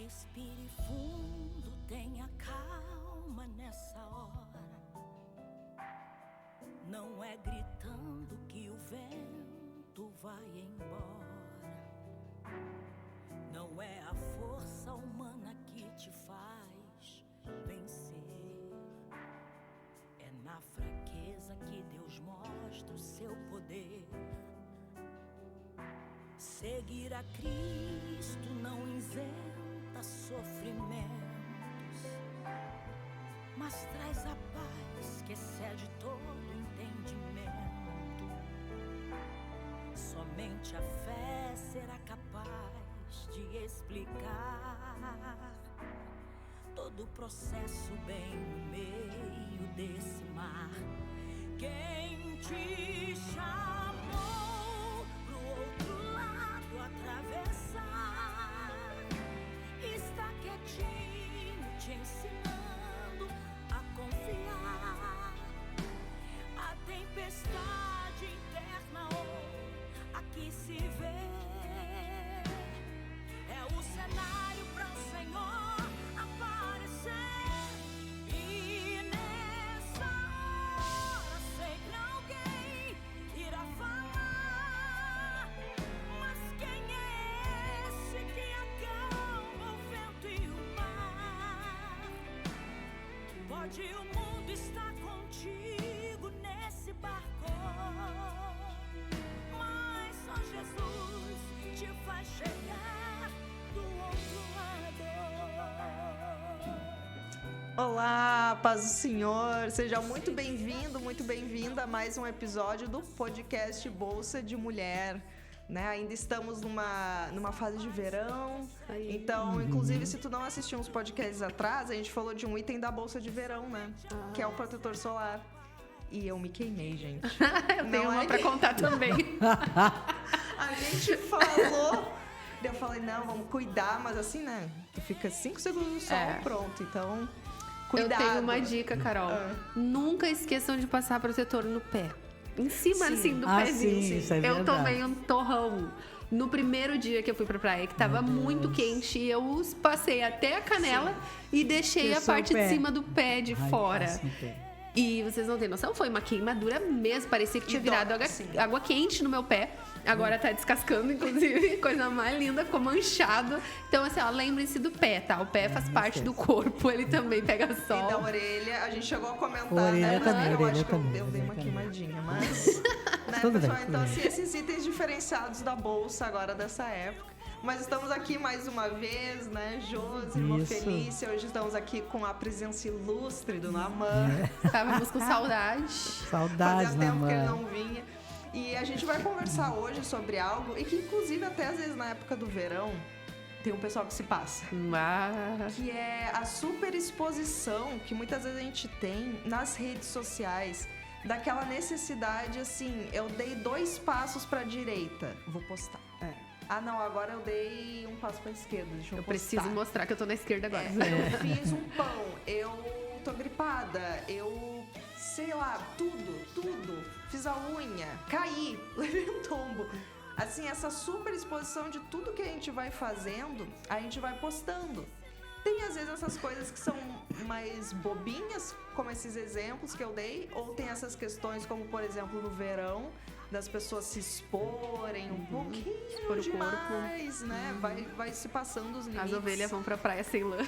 Respire fundo, tenha calma nessa hora. Não é gritando que o vento vai embora. Não é a força humana que te faz vencer. É na fraqueza que Deus mostra o seu poder. Seguir a Cristo não isenta sofrimentos, mas traz a paz que excede todo entendimento. Somente a fé será capaz de explicar todo o processo bem no meio desse mar. Quem te chamou pro outro lado atravessar está quietinho te ensinando a confiar. A tempestade interna ou aqui se vê é o cenário para o Senhor aparecer. E nessa hora sempre alguém irá falar. Mas quem é esse que acalma o vento e o mar? Pode o mundo estar contigo nesse barco, mas só Jesus te faz chegar do outro lado. Olá, paz do Senhor, seja muito bem-vindo, muito bem-vinda a mais um episódio do podcast Bolsa de Mulher, né? Ainda estamos numa fase de verão, então, inclusive, se tu não assistiu uns podcasts atrás, a gente falou de um item da Bolsa de Verão, né? Que é o protetor solar. E eu me queimei, gente. Eu tenho uma pra contar também. A gente falou, daí eu falei, não, vamos cuidar, mas assim, né? Tu fica 5 segundos no sol, pronto, então... Cuidado. Eu tenho uma dica, Carol. Nunca esqueçam de passar protetor no pé. Em cima, assim, do pezinho. Sim, isso é eu verdade. tomei um torrão no primeiro dia que eu fui pra praia, que tava muito quente, e eu passei até a canela e deixei a parte de cima do pé de fora. E vocês não têm noção, foi uma queimadura mesmo. Parecia que tinha virado água quente no meu pé. Agora tá descascando, inclusive. Coisa mais linda, ficou manchado. Então, assim, ó, lembrem-se do pé, tá? O pé faz parte do corpo, ele também pega sol. E da orelha, a gente chegou a comentar, Orelha né? também, Eu orelha acho que também, eu dei uma orelha queimadinha, mas... né, Tudo pessoal? bem, Então, tudo assim, esses itens diferenciados da bolsa agora dessa época. Mas estamos aqui mais uma vez, né? Josi, irmã Isso. Felícia. Hoje estamos aqui com a presença ilustre do Naman. Estávamos com saudade. Saudades, Fazia tempo que ele Naman. não vinha. E a gente vai conversar hoje sobre algo, e que inclusive até às vezes na época do verão, tem um pessoal que se passa. Que é a superexposição que muitas vezes a gente tem nas redes sociais, daquela necessidade assim, eu dei 2 passos pra direita, vou postar. Ah, não, agora eu dei um passo pra esquerda, deixa eu postar. Preciso mostrar que eu tô na esquerda agora. Eu fiz um pão, eu tô gripada, eu sei lá, tudo. Fiz a unha, caí, levei um tombo. Assim, essa super exposição de tudo que a gente vai fazendo, a gente vai postando. Tem, às vezes, essas coisas que são mais bobinhas, como esses exemplos que eu dei, ou tem essas questões como, por exemplo, no verão, das pessoas se exporem um pouquinho Expor o demais, né? Vai se passando os limites. As ovelhas vão pra praia sem lã.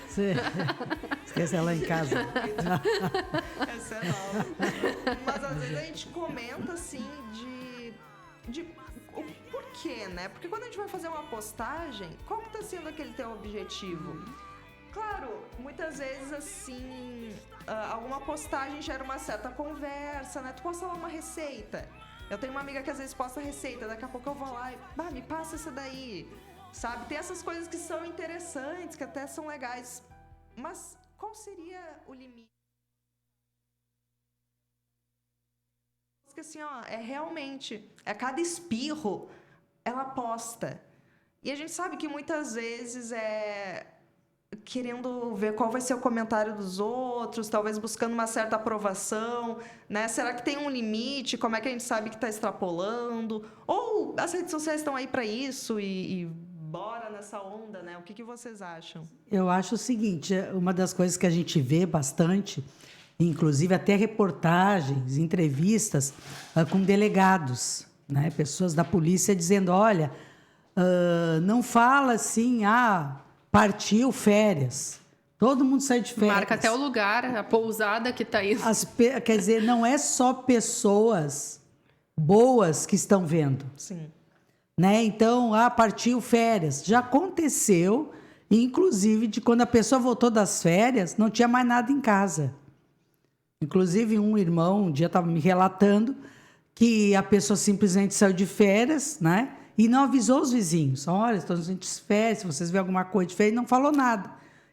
Esquece ela em casa. Essa é nova. Mas às vezes a gente comenta assim de o porquê, né? Porque quando a gente vai fazer uma postagem, qual que tá sendo aquele teu objetivo? Claro, muitas vezes assim, alguma postagem gera uma certa conversa, né? Tu posta lá uma receita. Eu tenho uma amiga que às vezes posta receita, daqui a pouco eu vou lá e me passa essa daí, sabe? Tem essas coisas que são interessantes, que até são legais. Mas qual seria o limite? Porque assim, ó, realmente, a cada espirro, ela posta. E a gente sabe que muitas vezes querendo ver qual vai ser o comentário dos outros, talvez buscando uma certa aprovação, né? Será que tem um limite? Como é que a gente sabe que está extrapolando? Ou as redes sociais estão aí para isso e bora boa nessa onda, né? O que vocês acham? Eu acho o seguinte, uma das coisas que a gente vê bastante, inclusive até reportagens, entrevistas com delegados, né? Pessoas da polícia dizendo, olha, não fala assim, partiu férias. Todo mundo sai de férias. Marca até o lugar, a pousada que está indo. Quer dizer, não é só pessoas boas que estão vendo. Sim. Né? Então, partiu férias. Já aconteceu, inclusive, de quando a pessoa voltou das férias, não tinha mais nada em casa. Inclusive, um irmão um dia estava me relatando que a pessoa simplesmente saiu de férias, né? E não avisou os vizinhos. Olha, estou de férias, se vocês verem alguma coisa de férias, não falou nada.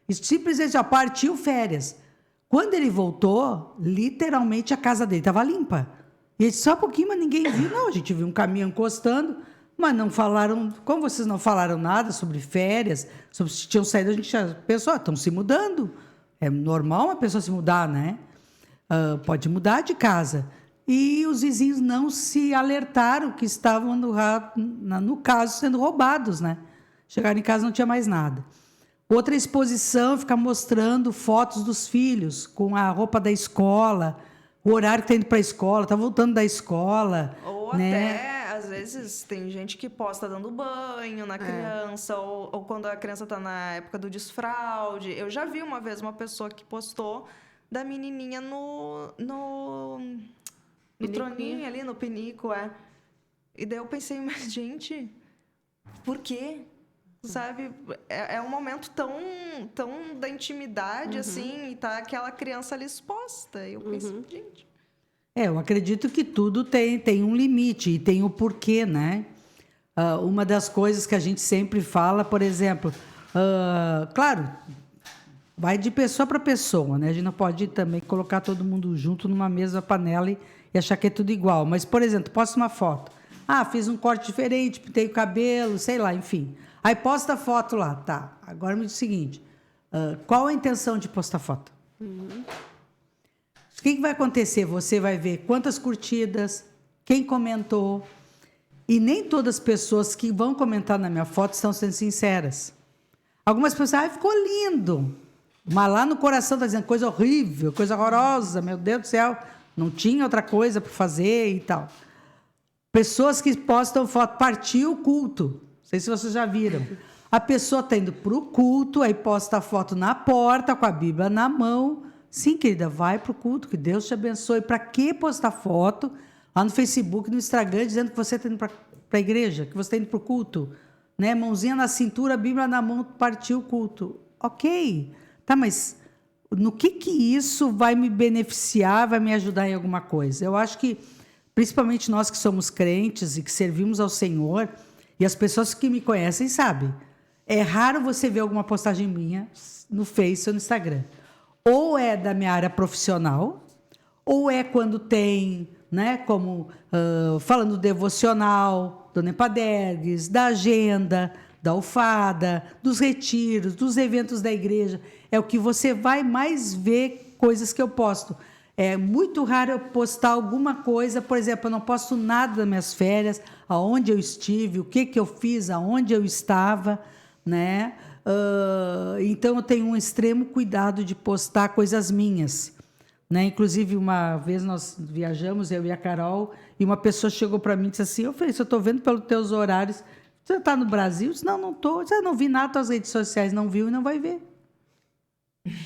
E simplesmente já partiu férias. Quando ele voltou, literalmente a casa dele estava limpa. E ele disse, só um pouquinho, mas ninguém viu. Não, a gente viu um caminhão encostando, mas não falaram... Como vocês não falaram nada sobre férias, sobre se tinham saído, a gente já pensou, estão se mudando. É normal uma pessoa se mudar, né? Pode mudar de casa. E os vizinhos não se alertaram que estavam, no caso, sendo roubados, né? Chegaram em casa, não tinha mais nada. Outra exposição, ficar mostrando fotos dos filhos com a roupa da escola, o horário que está indo para a escola, está voltando da escola. Ou né? até, às vezes, tem gente que posta dando banho na criança, ou quando a criança está na época do desfraude. Eu já vi uma vez uma pessoa que postou da menininha no troninho ali, no pinico, E daí eu pensei, mas, gente, por quê? Sabe? É um momento tão da intimidade, assim, e tá aquela criança ali exposta. E eu pensei, gente... Eu acredito que tudo tem um limite e tem o porquê, né? Uma das coisas que a gente sempre fala, por exemplo, claro, vai de pessoa para pessoa, né? A gente não pode também colocar todo mundo junto numa mesma panela e achar que é tudo igual. Mas, por exemplo, posta uma foto. Fiz um corte diferente, pintei o cabelo, sei lá, enfim. Aí posta a foto lá, tá. Agora me diz o seguinte, qual a intenção de postar foto? O que vai acontecer? Você vai ver quantas curtidas, quem comentou, e nem todas as pessoas que vão comentar na minha foto estão sendo sinceras. Algumas pessoas, ficou lindo, mas lá no coração está dizendo coisa horrível, coisa horrorosa, meu Deus do céu, não tinha outra coisa para fazer e tal. Pessoas que postam foto, partiu o culto. Não sei se vocês já viram. A pessoa está indo para o culto, aí posta a foto na porta, com a Bíblia na mão. Sim, querida, vai para o culto, que Deus te abençoe. Para que postar foto lá no Facebook, no Instagram, dizendo que você está indo para a igreja, que você está indo para o culto? Né? Mãozinha na cintura, Bíblia na mão, partiu o culto. Ok, tá, mas no que isso vai me beneficiar, vai me ajudar em alguma coisa? Eu acho que, principalmente nós que somos crentes e que servimos ao Senhor, e as pessoas que me conhecem sabem, é raro você ver alguma postagem minha no Face ou no Instagram. Ou é da minha área profissional, ou é quando tem, né, como falando do devocional, do Nepadergues, da agenda, da alfada, dos retiros, dos eventos da igreja. É o que você vai mais ver coisas que eu posto. É muito raro eu postar alguma coisa, por exemplo, eu não posto nada das minhas férias, aonde eu estive, o que eu fiz, aonde eu estava, né? Então, eu tenho um extremo cuidado de postar coisas minhas. Né? Inclusive, uma vez nós viajamos, eu e a Carol, e uma pessoa chegou para mim e disse assim, eu falei, eu estou vendo pelos teus horários, você está no Brasil? Eu disse, não estou. Eu não vi nada nas redes sociais, não viu e não vai ver.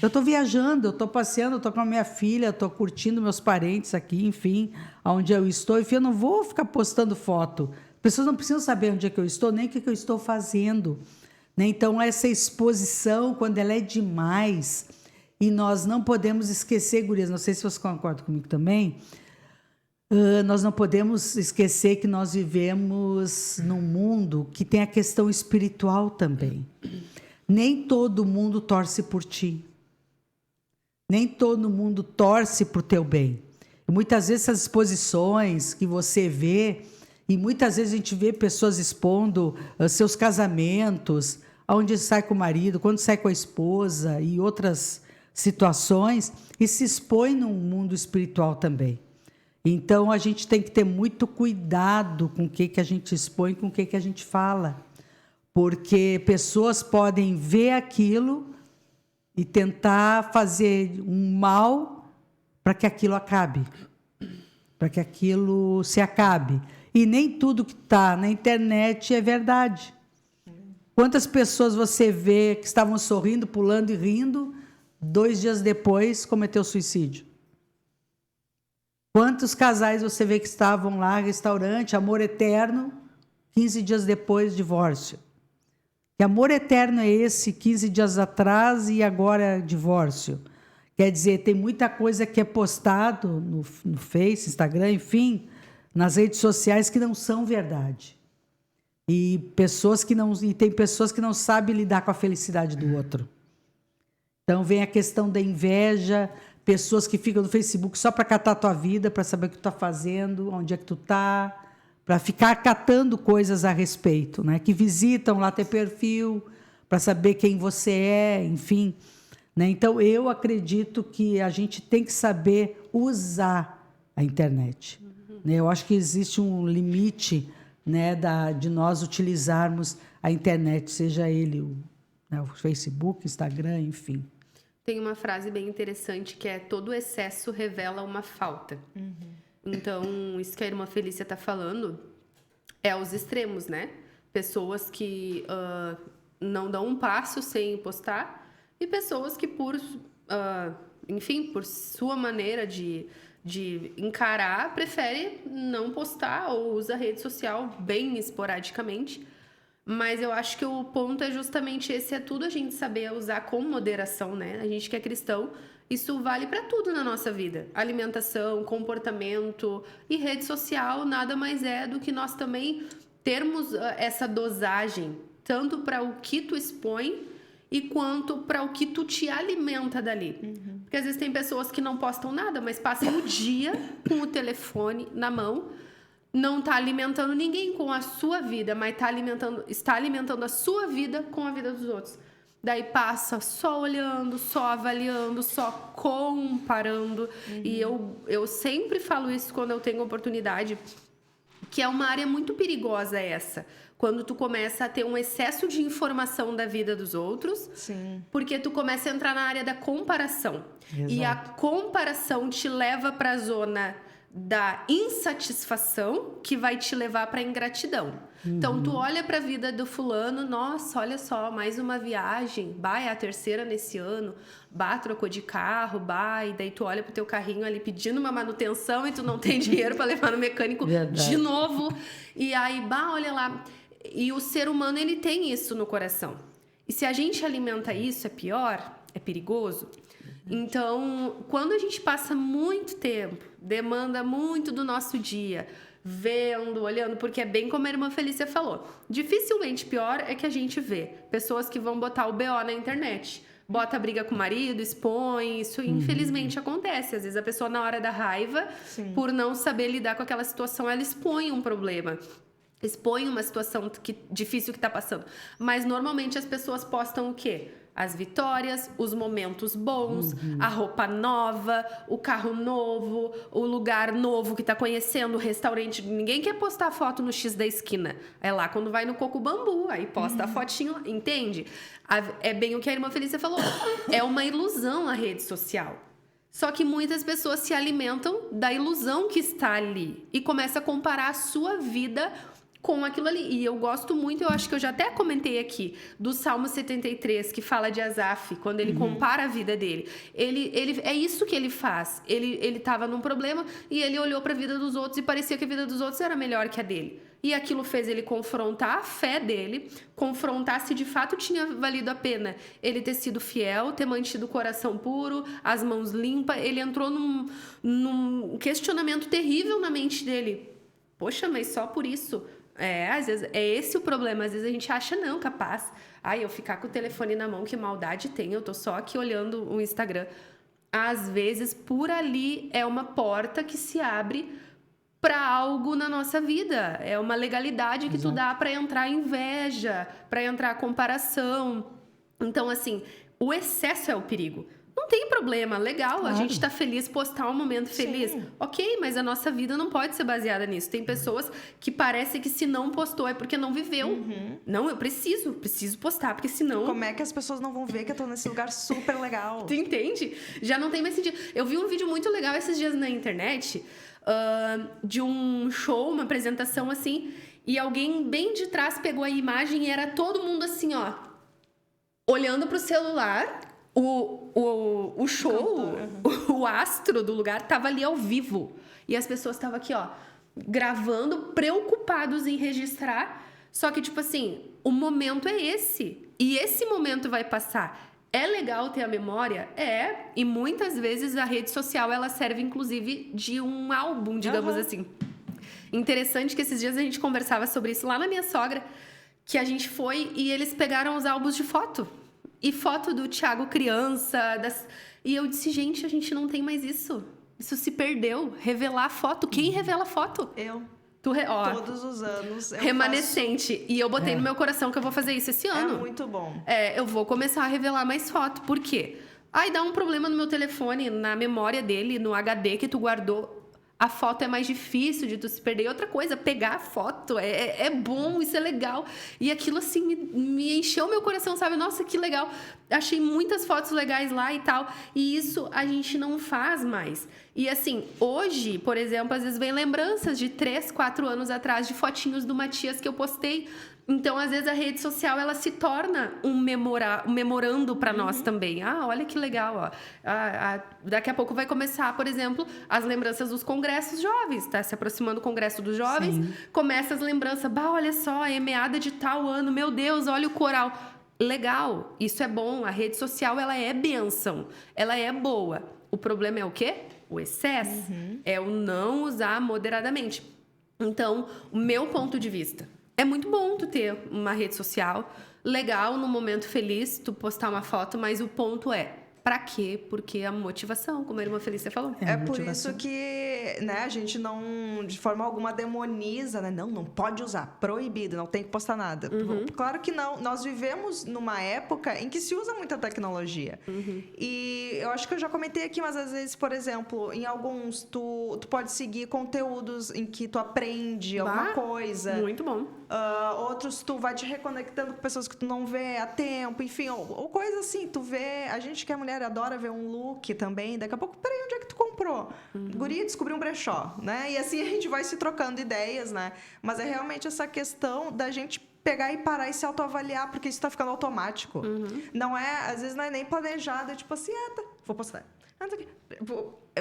Eu estou viajando, eu estou passeando, eu estou com a minha filha, estou curtindo meus parentes aqui, enfim, onde eu estou. Enfim, eu não vou ficar postando foto. As pessoas não precisam saber onde é que eu estou, nem o que eu estou fazendo. Né? Então, essa exposição, quando ela é demais, e nós não podemos esquecer, gurias, não sei se vocês concordam comigo também, nós não podemos esquecer que nós vivemos num mundo que tem a questão espiritual também. Nem todo mundo torce por ti. Nem todo mundo torce para o teu bem. E muitas vezes essas exposições que você vê, e muitas vezes a gente vê pessoas expondo seus casamentos, onde sai com o marido, quando sai com a esposa e outras situações, e se expõe no mundo espiritual também. Então, a gente tem que ter muito cuidado com o que a gente expõe, com o que a gente fala. porque pessoas podem ver aquilo e tentar fazer um mal para que aquilo acabe, para que aquilo se acabe. E nem tudo que está na internet é verdade. Quantas pessoas você vê que estavam sorrindo, pulando e rindo, 2 dias depois cometeu suicídio? Quantos casais você vê que estavam lá, restaurante, amor eterno, 15 dias depois, divórcio? Que amor eterno é esse, 15 dias atrás e agora divórcio? Quer dizer, tem muita coisa que é postado no Face, Instagram, enfim, nas redes sociais que não são verdade. E tem pessoas que não sabem lidar com a felicidade do outro. Então vem a questão da inveja, pessoas que ficam no Facebook só para catar a tua vida, para saber o que tu está fazendo, onde é que tu está, para ficar catando coisas a respeito, né? Que visitam lá teu perfil, para saber quem você é, enfim. Né? Então, eu acredito que a gente tem que saber usar a internet. Né? Eu acho que existe um limite, né, de nós utilizarmos a internet, seja ele o Facebook, Instagram, enfim. Tem uma frase bem interessante que é: todo excesso revela uma falta. Então, isso que a irmã Felícia está falando é os extremos, né? Pessoas que não dão um passo sem postar e pessoas que, enfim, por sua maneira de encarar, prefere não postar ou usa a rede social bem esporadicamente. Mas eu acho que o ponto é justamente esse, é tudo a gente saber usar com moderação, né? A gente que é cristão, isso vale para tudo na nossa vida. Alimentação, comportamento e rede social nada mais é do que nós também termos essa dosagem, tanto para o que tu expõe e quanto para o que tu te alimenta dali. Porque às vezes tem pessoas que não postam nada, mas passam o dia com o telefone na mão, não está alimentando ninguém com a sua vida, mas está alimentando a sua vida com a vida dos outros. Daí passa só olhando, só avaliando, só comparando. E eu sempre falo isso quando eu tenho oportunidade, que é uma área muito perigosa essa. Quando tu começa a ter um excesso de informação da vida dos outros, Sim. porque tu começa a entrar na área da comparação. Exato. E a comparação te leva para a zona da insatisfação, que vai te levar para a ingratidão. Então, tu olha para a vida do fulano, nossa, olha só, mais uma viagem, é a 3ª nesse ano, trocou de carro, e daí tu olha pro teu carrinho ali pedindo uma manutenção e tu não tem dinheiro para levar no mecânico de novo. E aí, olha lá. E o ser humano, ele tem isso no coração. E se a gente alimenta isso, é pior, é perigoso. Então, quando a gente passa muito tempo, demanda muito do nosso dia, vendo, olhando, porque é bem como a irmã Felícia falou, dificilmente pior é que a gente vê pessoas que vão botar o BO na internet, bota a briga com o marido, expõe, isso infelizmente acontece. Às vezes a pessoa, na hora da raiva, por não saber lidar com aquela situação, ela expõe um problema, expõe uma situação difícil que está passando. Mas normalmente as pessoas postam o quê? As vitórias, os momentos bons, a roupa nova, o carro novo, o lugar novo que tá conhecendo, o restaurante. Ninguém quer postar foto no X da esquina. É lá quando vai no Coco Bambu, aí posta a fotinho, entende? É bem o que a irmã Felícia falou. É uma ilusão a rede social. Só que muitas pessoas se alimentam da ilusão que está ali e começam a comparar a sua vida com aquilo ali. E eu gosto muito, eu acho que eu já até comentei aqui, do Salmo 73, que fala de Asaf, quando ele compara a vida dele. Ele é isso que ele faz. Ele estava num problema e ele olhou para a vida dos outros e parecia que a vida dos outros era melhor que a dele. E aquilo fez ele confrontar a fé dele, confrontar se de fato tinha valido a pena ele ter sido fiel, ter mantido o coração puro, as mãos limpas. Ele entrou num questionamento terrível na mente dele. Poxa, mas só por isso... às vezes é esse o problema. Às vezes a gente acha, não, capaz. Eu ficar com o telefone na mão, que maldade tem, eu tô só aqui olhando o Instagram. Às vezes, por ali é uma porta que se abre para algo na nossa vida. É uma legalidade que tu dá para entrar inveja, para entrar comparação. Então, assim, o excesso é o perigo. Não tem problema, legal, a Claro. gente tá feliz, postar um momento feliz. Sim. Ok, mas a nossa vida não pode ser baseada nisso. Tem pessoas que parece que se não postou é porque não viveu. Não, eu preciso postar, porque senão... Como é que as pessoas não vão ver que eu tô nesse lugar super legal? Tu entende? Já não tem mais sentido. Eu vi um vídeo muito legal esses dias na internet, de um show, uma apresentação assim, e alguém bem de trás pegou a imagem e era todo mundo assim, ó, olhando pro celular. O show, o astro do lugar tava ali ao vivo. E as pessoas estavam aqui, ó, gravando, preocupados em registrar. Só que, tipo assim, o momento é esse. E esse momento vai passar. É legal ter a memória? É. E muitas vezes a rede social, ela serve, inclusive, de um álbum, digamos assim. Interessante que esses dias a gente conversava sobre isso lá na minha sogra, que a gente foi e eles pegaram os álbuns de foto. E foto do Thiago criança. E eu disse, gente, a gente não tem mais isso. Isso se perdeu. Revelar foto. Quem revela foto? Eu, Ó, todos os anos, eu remanescente. E eu botei no meu coração que eu vou fazer isso esse faço... ano. É muito bom. Eu vou começar a revelar mais foto. Por quê? Aí dá um problema no meu telefone, na memória dele, no HD que tu guardou. A foto é mais difícil de tu se perder. E outra coisa, pegar a foto é bom, isso é legal. E aquilo, assim, me encheu meu coração, sabe? Nossa, que legal. Achei muitas fotos legais lá e tal. E isso a gente não faz mais. E, assim, hoje, por exemplo, às vezes vem lembranças de 3, 4 anos atrás de fotinhos do Matias que eu postei. Então, às vezes, a rede social, ela se torna um memorando para nós também. Ah, olha que legal, ó. Daqui a pouco vai começar, por exemplo, as lembranças dos congressos jovens. Tá se aproximando o congresso dos jovens. Sim. Começa as lembranças. Bah, olha só, é meada de tal ano. Meu Deus, olha o coral. Legal, isso é bom. A rede social, ela é bênção. Ela é boa. O problema é o quê? O excesso. É o não usar moderadamente. Então, o meu ponto de vista... É muito bom tu ter uma rede social, legal, no momento feliz, tu postar uma foto, mas o ponto é, pra quê? Porque a motivação, como a irmã Felícia falou. É por isso que, né, a gente não, de forma alguma, demoniza, né? Não pode usar, proibido, não tem que postar nada. Claro que não. Nós vivemos numa época em que se usa muita tecnologia. E eu acho que eu já comentei aqui, mas às vezes, por exemplo, em alguns, tu pode seguir conteúdos em que tu aprende alguma coisa. Muito bom. Outros tu vai te reconectando com pessoas que tu não vê há tempo, enfim, ou coisa assim, tu vê, a gente que é mulher adora ver um look também, daqui a pouco, peraí, onde é que tu comprou? Guria, descobri um brechó, né? E assim a gente vai se trocando ideias, né? Mas é realmente essa questão da gente pegar e parar e se autoavaliar, porque isso tá ficando automático. Não é, às vezes não é nem planejado, é tipo assim, tá, vou postar.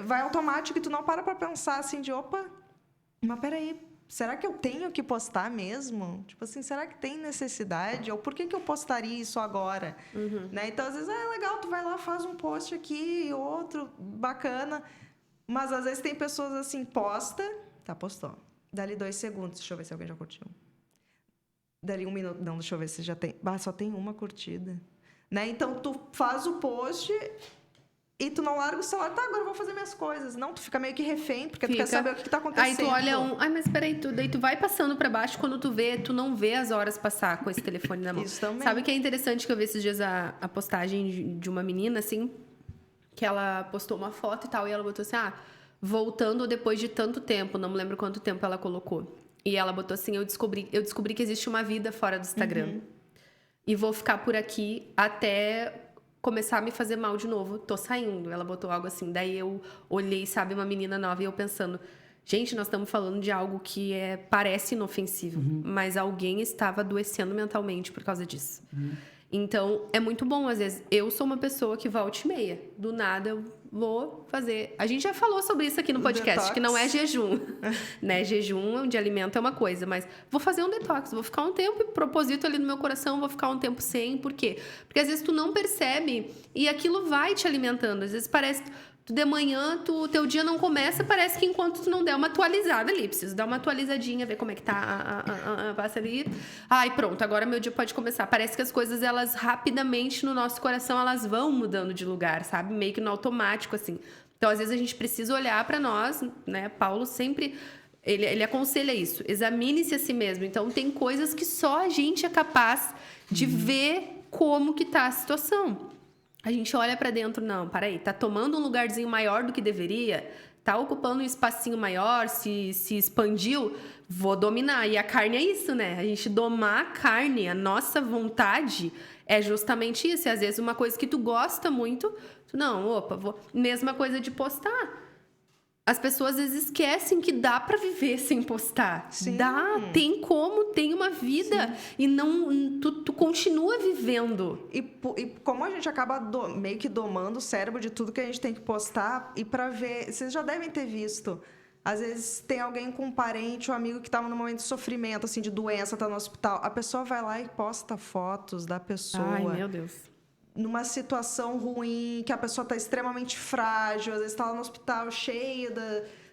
Vai automático e tu não para pra pensar assim de, opa, mas peraí, será que eu tenho que postar mesmo? Tipo assim, será que tem necessidade? Ou por que eu postaria isso agora? Né? Então, às vezes, é legal, tu vai lá, faz um post aqui, outro, bacana. Mas, às vezes, tem pessoas assim, posta, tá, postou. Dali 2 segundos, deixa eu ver se alguém já curtiu. Dali 1 minuto, não, deixa eu ver se já tem. Só tem uma curtida. Né? Então, tu faz o post... E tu não larga o celular, tá, agora eu vou fazer minhas coisas. Não, tu fica meio que refém, porque tu quer saber o que tá acontecendo. Aí tu olha mas peraí, daí tu vai passando pra baixo, quando tu vê, tu não vê as horas passar com esse telefone na mão. Isso também. Sabe o que é interessante que eu vi esses dias a postagem de uma menina, assim, que ela postou uma foto e tal, e ela botou assim, voltando depois de tanto tempo, não me lembro quanto tempo ela colocou. E ela botou assim, eu descobri que existe uma vida fora do Instagram. E vou ficar por aqui até... começar a me fazer mal de novo, tô saindo. Ela botou algo assim, daí eu olhei, sabe, uma menina nova e eu pensando, gente, nós estamos falando de algo que parece inofensivo, mas alguém estava adoecendo mentalmente por causa disso. Então, é muito bom, às vezes, eu sou uma pessoa que volta e meia, do nada eu vou fazer... A gente já falou sobre isso aqui no podcast, detox. que não é jejum, né? Jejum de alimento é uma coisa, mas vou fazer um detox, vou ficar um tempo, proposito ali no meu coração, vou ficar um tempo sem, por quê? Porque às vezes tu não percebe e aquilo vai te alimentando, às vezes parece que de manhã, teu dia não começa, parece que enquanto tu não der uma atualizada ali, preciso dar uma atualizadinha, ver como é que tá, passa ali. Ai, pronto, agora meu dia pode começar. Parece que as coisas, elas rapidamente no nosso coração, elas vão mudando de lugar, sabe? Meio que no automático, assim. Então, às vezes, a gente precisa olhar para nós, né? Paulo sempre... Ele aconselha isso. Examine-se a si mesmo. Então, tem coisas que só a gente é capaz de ver como que tá a situação. a gente olha pra dentro, não, peraí, tá tomando um lugarzinho maior do que deveria, tá ocupando um espacinho maior, se expandiu, vou dominar. E a carne é isso, né? A gente domar a carne, a nossa vontade é justamente isso. E às vezes uma coisa que tu gosta muito, mesma coisa de postar. As pessoas às vezes esquecem que dá pra viver sem postar. Sim. Dá, tem como, tem uma vida. Sim. E não, tu continua vivendo. E como a gente acaba meio que domando o cérebro de tudo que a gente tem que postar, e pra ver... Vocês já devem ter visto. Às vezes tem alguém com um parente ou amigo que tá num momento de sofrimento, assim, de doença, tá no hospital. A pessoa vai lá e posta fotos da pessoa. Ai, meu Deus. Numa situação ruim, que a pessoa está extremamente frágil, às vezes está lá no hospital cheia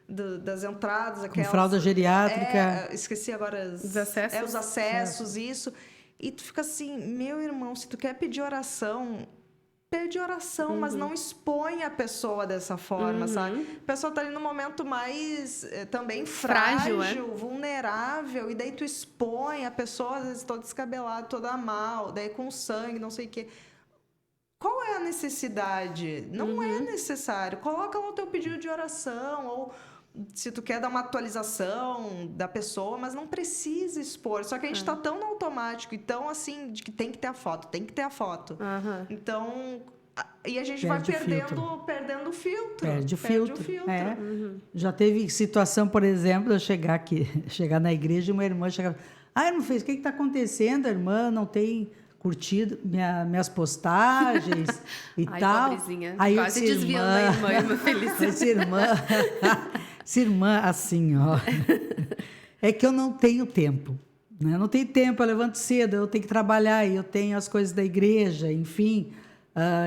das entradas, aquelas... Com fralda geriátrica. Esqueci agora... Os acessos. Os acessos, isso. E tu fica assim, meu irmão, se tu quer pedir oração, pede oração, mas não expõe a pessoa dessa forma, sabe? A pessoa está ali num momento mais também frágil, vulnerável, e daí tu expõe a pessoa, às vezes toda descabelada, toda mal, daí com sangue, não sei o quê. Qual é a necessidade? Não é necessário. Coloca lá o teu pedido de oração, ou se tu quer dar uma atualização da pessoa, mas não precisa expor. Só que a gente está tão no automático e tão assim, de que tem que ter a foto, tem que ter a foto. Então, e a gente vai perdendo o filtro. Perde o filtro. Já teve situação, por exemplo, eu chegar na igreja e uma irmã chegava, irmã, o que está acontecendo? A irmã não tem... curtido minhas postagens e tal. Pobrezinha. Aí quase desviando a irmã feliz. Essa irmã, assim, ó. É que eu não tenho tempo. Né? Eu não tenho tempo, eu levanto cedo, eu tenho que trabalhar, eu tenho as coisas da igreja, enfim.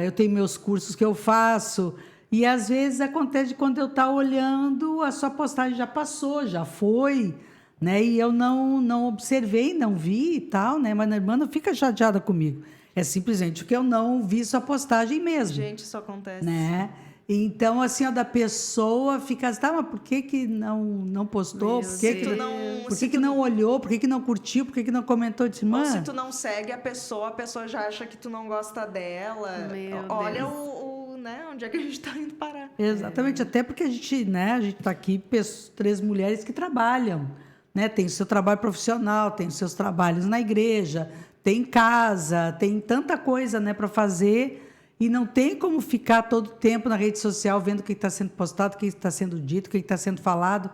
Eu tenho meus cursos que eu faço. E, às vezes, acontece quando eu estou olhando, a sua postagem já passou, já foi... Né? E eu não observei, não vi e tal, né? Mas a irmã não fica chateada comigo. É simplesmente que eu não vi sua postagem mesmo. Gente, isso acontece. Né? Então, assim, da pessoa fica assim, mas por que não postou? Por que não olhou? Por que não curtiu? Por que não comentou? Disse, ou se tu não segue a pessoa já acha que tu não gosta dela. Olha né? Onde é que a gente está indo parar? Exatamente, até porque a gente está aqui, 3 mulheres que trabalham. Né? Tem o seu trabalho profissional, tem os seus trabalhos na igreja, tem casa, tem tanta coisa, né, para fazer, e não tem como ficar todo o tempo na rede social vendo o que está sendo postado, o que está sendo dito, o que está sendo falado.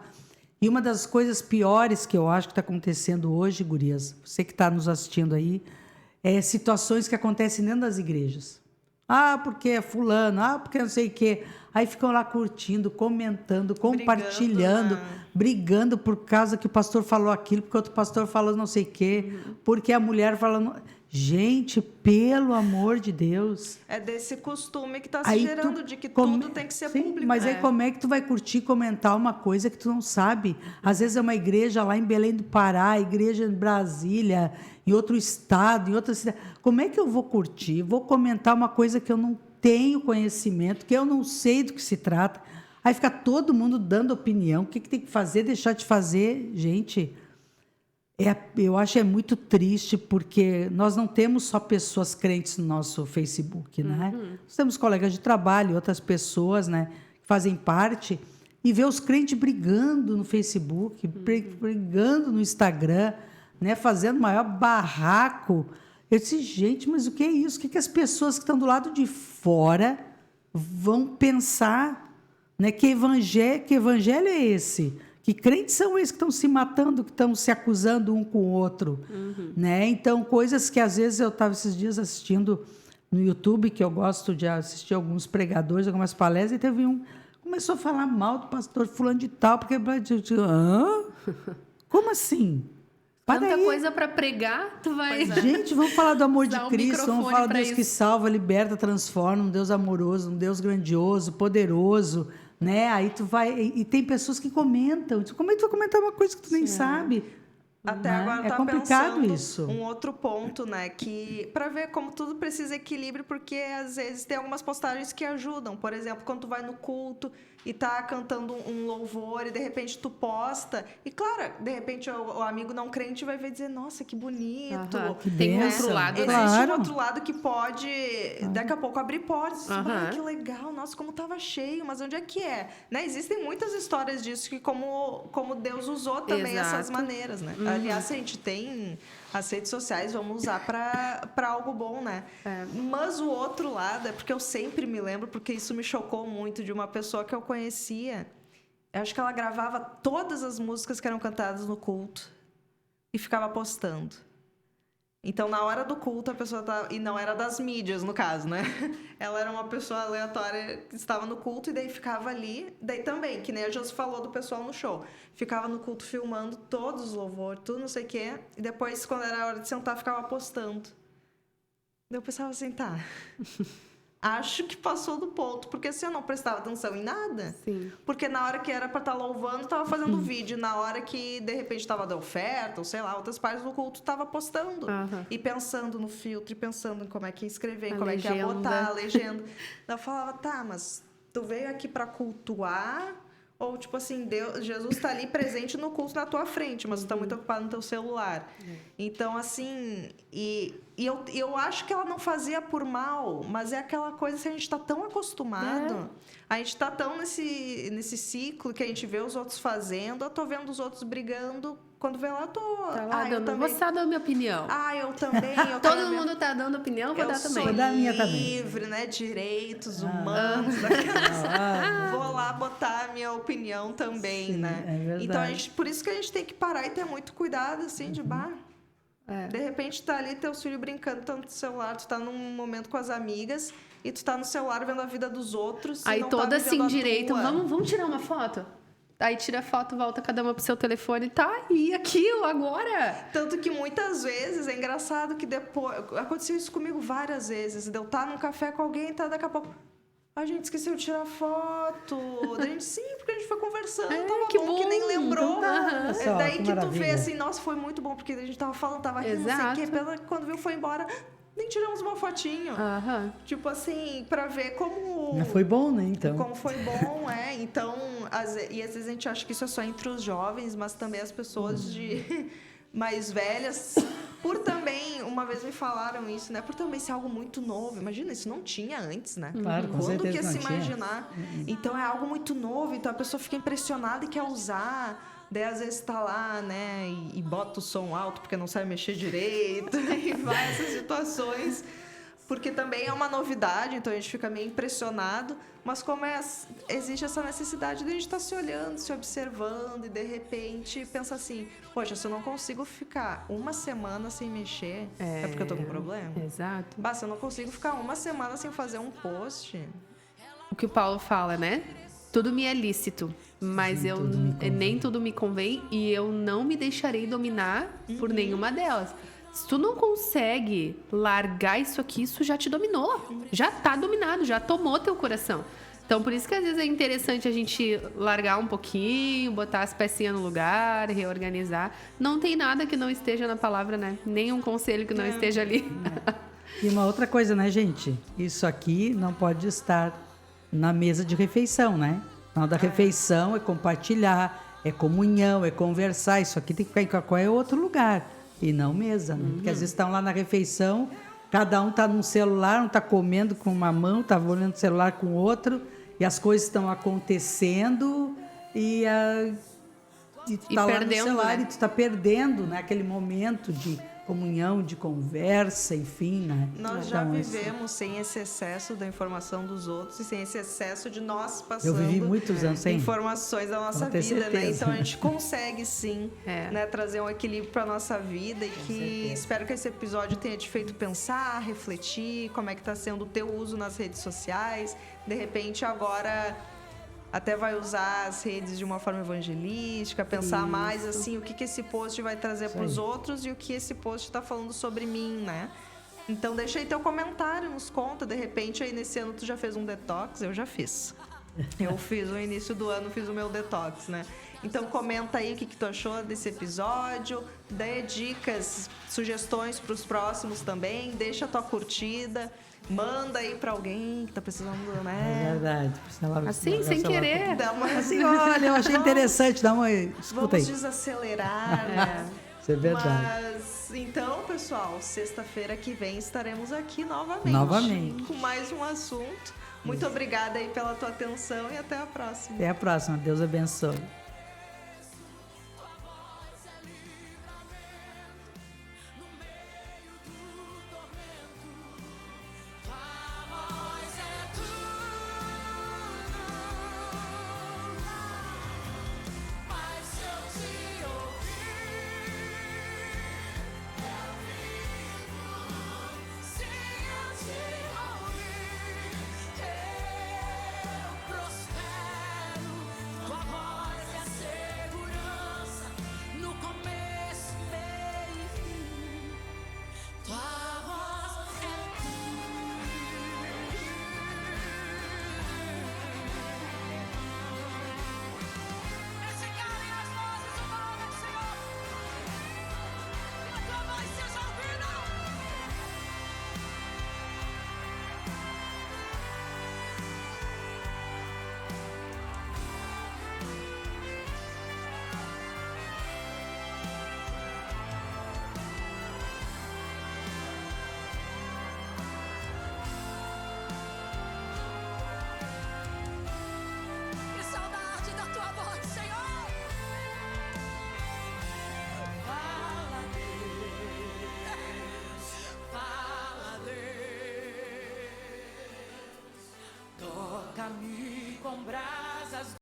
E uma das coisas piores que eu acho que está acontecendo hoje, gurias, você que está nos assistindo aí, é situações que acontecem dentro das igrejas. Porque é fulano, porque não sei o quê. Aí ficam lá curtindo, comentando, compartilhando, brigando por causa que o pastor falou aquilo, porque outro pastor falou não sei o quê, porque a mulher falou... Gente, pelo amor de Deus. É desse costume que está se gerando, de que tudo tem que ser público. Mas aí como é que tu vai curtir, comentar uma coisa que tu não sabe? Às vezes é uma igreja lá em Belém do Pará, igreja em Brasília, em outro estado, em outra cidade. Como é que eu vou curtir? Vou comentar uma coisa que eu não tenho conhecimento, que eu não sei do que se trata. Aí fica todo mundo dando opinião. O que tem que fazer, deixar de fazer? Gente... eu acho muito triste, porque nós não temos só pessoas crentes no nosso Facebook, né? Nós temos colegas de trabalho, outras pessoas, né, que fazem parte, e ver os crentes brigando no Facebook, brigando no Instagram, né, fazendo maior barraco. Eu disse, gente, mas o que é isso? O que as pessoas que estão do lado de fora vão pensar? Né? Que evangelho é esse? Que crentes são esses que estão se matando, que estão se acusando um com o outro? Né? Então, coisas que às vezes eu estava esses dias assistindo no YouTube, que eu gosto de assistir alguns pregadores, algumas palestras, e teve um começou a falar mal do pastor fulano de tal, porque... Como assim? Tanta coisa para pregar, tu vai... Gente, vamos falar do amor de Cristo, vamos falar do Deus que salva, liberta, transforma, um Deus amoroso, um Deus grandioso, poderoso... Né? Aí tu vai... E tem pessoas que comentam. Como é que tu vai comentar uma coisa que tu nem sabe? Até Né? agora eu É tava complicado pensando isso. um outro ponto, né? Que pra ver como tudo precisa de equilíbrio, porque às vezes tem algumas postagens que ajudam. Por exemplo, quando tu vai no culto e tá cantando um louvor e de repente tu posta. E claro, de repente o amigo não crente vai ver e dizer, nossa, que bonito. Aham. Que Tem um bênção. outro lado, né? Existe Claro. um outro lado que pode, daqui a pouco, abrir portas. Aham. Ah, que legal, nossa, como tava cheio, mas onde é que é? Né? Existem muitas histórias disso que como Deus usou também essas Exato. maneiras, né? Aliás, se a gente tem as redes sociais, vamos usar para algo bom, né? Mas o outro lado é porque eu sempre me lembro, porque isso me chocou muito, de uma pessoa que eu conhecia. Eu acho que ela gravava todas as músicas que eram cantadas no culto e ficava postando. Então, na hora do culto, a pessoa tava... E não era das mídias, no caso, né? Ela era uma pessoa aleatória que estava no culto e daí ficava ali. Daí também, que nem a Josi falou do pessoal no show. Ficava no culto filmando todos os louvores, tudo não sei o quê. E depois, quando era a hora de sentar, ficava postando. Daí eu pensava assim, tá... Acho que passou do ponto, porque assim, eu não prestava atenção em nada. Sim. Porque na hora que era pra estar louvando, tava fazendo vídeo. Na hora que, de repente, tava dando oferta, ou sei lá, outras partes do culto, tava postando. Aham. E pensando no filtro, e pensando em como é que ia escrever, A como é que ia legenda. botar a legenda. Daí eu falava, tá, mas tu veio aqui pra cultuar... Ou, tipo assim, Jesus tá ali presente no culto na tua frente, mas tu tá muito ocupado no teu celular. Então, assim... E eu acho que ela não fazia por mal, mas é aquela coisa que a gente tá tão acostumado. A gente tá tão nesse ciclo que a gente vê os outros fazendo. Eu tô vendo os outros brigando. Quando vê lá, eu tô... Tá lá eu dando, também... vou só dar a minha opinião. eu também. Eu Todo também. mundo tá dando opinião, vou Eu dar sou também. Vou dar a minha também. livre, né? Direitos humanos. Vou lá botar a minha opinião também, Sim, né? é verdade. Então, por isso que a gente tem que parar e ter muito cuidado, assim, de bar. É. De repente, tá ali teu filho brincando, tá no celular, tu tá num momento com as amigas e tu tá no celular vendo a vida dos outros. Aí e não toda tá assim vivendo a direito, tua. vamos tirar uma foto? Aí tira a foto, volta cada uma pro seu telefone, tá? E aquilo agora? Tanto que muitas vezes é engraçado que depois. Aconteceu isso comigo várias vezes. De eu estar num café com alguém e tá daqui a pouco. A gente esqueceu de tirar foto. Daí a gente, sim, porque a gente foi conversando. Tava que bom, que nem bom. lembrou. Então tá. Olha só, Daí que que tu vê maravilha. assim, nossa, foi muito bom, porque a gente tava falando, tava rindo, não sei o quê. Exato. Quando viu, foi embora. Nem tiramos uma fotinho. Aham. Tipo assim, pra ver como. Mas foi bom, né, então? Como foi bom, Então, e às vezes a gente acha que isso é só entre os jovens, mas também as pessoas de mais velhas. Por também, uma vez me falaram isso, né? Por também ser algo muito novo. Imagina, isso não tinha antes, né? Claro, com Quando certeza que ia não se tinha. imaginar? Então, é algo muito novo. Então, a pessoa fica impressionada e quer usar. Daí, às vezes, tá lá, né? E bota o som alto porque não sabe mexer direito. E vai essas situações. Porque também é uma novidade, então a gente fica meio impressionado. Mas como existe essa necessidade de a gente estar se olhando, se observando. E, de repente, pensa assim... Poxa, se eu não consigo ficar uma semana sem mexer, é porque eu tô com problema? Exato. Bah, se eu não consigo ficar uma semana sem fazer um post... O que o Paulo fala, né? Tudo me é lícito, mas nem tudo me convém e eu não me deixarei dominar por nenhuma delas. Se tu não consegue largar isso aqui, isso já te dominou. Já tá dominado, já tomou teu coração. Então, por isso que às vezes é interessante a gente largar um pouquinho, botar as pecinhas no lugar, reorganizar. Não tem nada que não esteja na palavra, né? Nenhum conselho que não esteja ali. E uma outra coisa, né, gente? Isso aqui não pode estar na mesa de refeição, né? Na da refeição é compartilhar, é comunhão, é conversar. Isso aqui tem que ficar em qualquer outro lugar. E não mesa, né? Porque às vezes estão lá na refeição, cada um está num celular, um está comendo com uma mão, está olhando o celular com o outro, e as coisas estão acontecendo e tu tá lá no perdendo, celular né? e tu está perdendo, né? Aquele momento de comunhão, de conversa, enfim, né? Nós já Então, isso- vivemos sem esse excesso da informação dos outros e sem esse excesso de nós passando Eu vivi muitos anos sem. informações da nossa Pode ter vida, né? certeza. Então a gente consegue sim, É. né, trazer um equilíbrio para nossa vida e que espero que esse episódio tenha te feito pensar, refletir, como é que está sendo o teu uso nas redes sociais. De repente agora até vai usar as redes de uma forma evangelística, pensar mais assim, o que esse post vai trazer para os outros e o que esse post está falando sobre mim, né? Então deixa aí teu comentário, nos conta, de repente aí nesse ano tu já fez um detox, eu já fiz. Eu fiz no início do ano, fiz o meu detox, né? Então comenta aí o que tu achou desse episódio, dê dicas, sugestões para os próximos também, deixa a tua curtida, manda aí para alguém que tá precisando, É né? verdade. Assim, sem querer. Dá uma... Assim, olha, eu achei interessante. Dá uma... Escuta aí. Vamos desacelerar, né? Isso é verdade. Mas, então, pessoal, sexta-feira que vem estaremos aqui novamente. Novamente. Com mais um assunto. Muito obrigada aí pela tua atenção e até a próxima. Até a próxima. Deus abençoe.